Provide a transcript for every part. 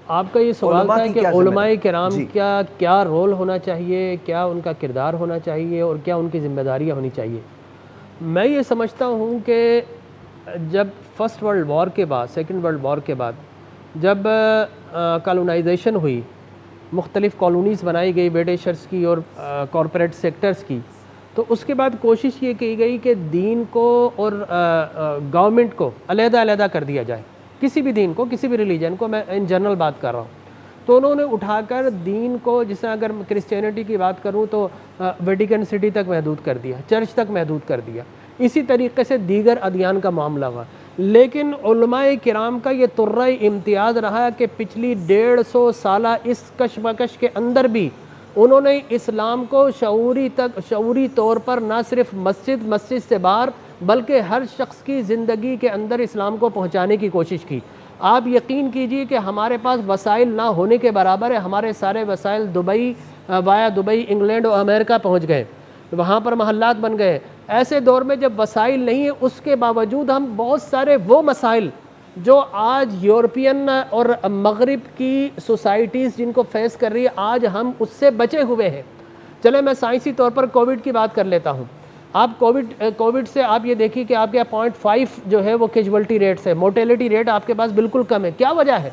آپ کا یہ سوال تھا کہ علماء کرام کا کیا رول ہونا چاہیے، کیا ان کا کردار ہونا چاہیے اور کیا ان کی ذمہ داریاں ہونی چاہیے. میں یہ سمجھتا ہوں کہ جب فرسٹ ورلڈ وار کے بعد، سیکنڈ ورلڈ وار کے بعد جب کالونائزیشن ہوئی، مختلف کالونیز بنائی گئی برٹشرز کی اور کارپوریٹ سیکٹرز کی، تو اس کے بعد کوشش یہ کی گئی کہ دین کو اور گورنمنٹ کو علیحدہ علیحدہ کر دیا جائے. کسی بھی دین کو، کسی بھی ریلیجن کو، میں ان جنرل بات کر رہا ہوں. تو انہوں نے اٹھا کر دین کو، جس طرح اگر کرسچینٹی کی بات کروں تو ویٹیکن سٹی تک محدود کر دیا، چرچ تک محدود کر دیا. اسی طریقے سے دیگر ادیان کا معاملہ ہوا. لیکن علماء کرام کا یہ طرہ امتیاز رہا کہ پچھلی 150 سالہ اس کشمکش کے اندر بھی انہوں نے اسلام کو شعوری طور پر نہ صرف مسجد سے باہر بلکہ ہر شخص کی زندگی کے اندر اسلام کو پہنچانے کی کوشش کی. آپ یقین کیجئے کہ ہمارے پاس وسائل نہ ہونے کے برابر ہے. ہمارے سارے وسائل دبئی، وایا دبئی، انگلینڈ اور امریکہ پہنچ گئے، وہاں پر محلات بن گئے. ایسے دور میں جب وسائل نہیں ہیں، اس کے باوجود ہم بہت سارے وہ مسائل جو آج یورپین اور مغرب کی سوسائٹیز جن کو فیس کر رہی ہے، آج ہم اس سے بچے ہوئے ہیں. چلے میں سائنسی طور پر کووڈ کی بات کر لیتا ہوں. آپ کووڈ سے آپ یہ دیکھیے کہ آپ کے 0.5 جو ہے وہ کیجولٹی ریٹ سے، موٹیلٹی ریٹ آپ کے پاس بالکل کم ہے. کیا وجہ ہے؟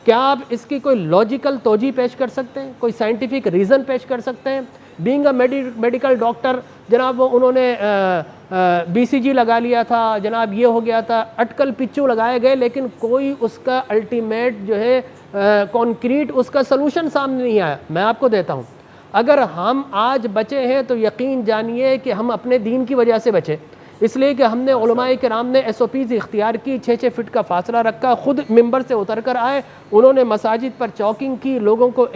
کیا آپ اس کی کوئی لاجیکل توجہ پیش کر سکتے ہیں؟ کوئی سائنٹیفک ریزن پیش کر سکتے ہیں؟ بینگ اے میڈیکل ڈاکٹر، جناب وہ انہوں نے بی سی جی لگا لیا تھا، جناب یہ ہو گیا تھا، اٹکل پچو لگائے گئے، لیکن کوئی اس کا الٹیمیٹ جو ہے کانکریٹ اس کا سلوشن سامنے نہیں آیا. میں آپ کو دیتا ہوں، اگر ہم آج بچے ہیں تو یقین جانیے کہ ہم اپنے دین کی وجہ سے بچے، اس لیے کہ ہم نے علماء کرام نے SOPs اختیار کی، 6 فٹ کا فاصلہ رکھا، خود ممبر سے اتر کر آئے، انہوں نے مساجد پر چوکنگ کی، لوگوں کو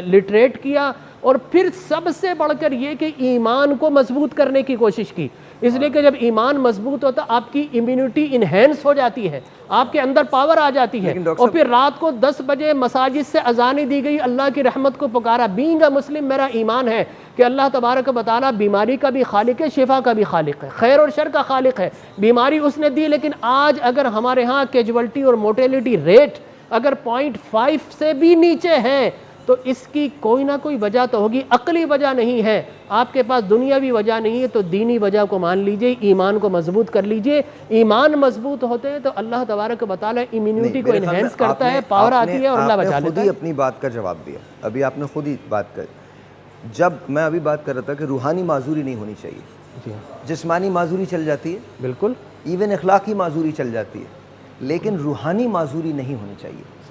لٹریٹ کیا، اور پھر سب سے بڑھ کر یہ کہ ایمان کو مضبوط کرنے کی کوشش کی. اس لیے کہ جب ایمان مضبوط ہوتا آپ کی امیونٹی انہینس ہو جاتی ہے، آپ کے اندر پاور آ جاتی ہے. اور پھر رات کو 10 بجے مساجد سے اذانیں دی گئی، اللہ کی رحمت کو پکارا. بینگ اے مسلم میرا ایمان ہے کہ اللہ تبارک و تعالیٰ بیماری کا بھی خالق ہے، شفا کا بھی خالق ہے، خیر اور شر کا خالق ہے. بیماری اس نے دی، لیکن آج اگر ہمارے ہاں کیجولٹی اور موٹیلٹی ریٹ اگر 0.5 سے بھی نیچے ہے تو اس کی کوئی نہ کوئی وجہ تو ہوگی. عقلی وجہ نہیں ہے، آپ کے پاس دنیاوی وجہ نہیں ہے، تو دینی وجہ کو مان لیجئے، ایمان کو مضبوط کر لیجئے. ایمان مضبوط ہوتے ہیں تو اللہ تبارک و تعالیٰ امیونٹی کو انہینس کرتا ہے، پاور آتی ہے اور اللہ بچا لیتا ہے. آپ نے خود ہی اپنی بات کا جواب دیا. ابھی آپ نے خود ہی بات کر، جب میں ابھی بات کر رہا تھا کہ روحانی معذوری نہیں ہونی چاہیے. جسمانی معذوری چل جاتی ہے، بالکل، ایون اخلاقی معذوری چل جاتی ہے، لیکن روحانی معذوری نہیں ہونی چاہیے.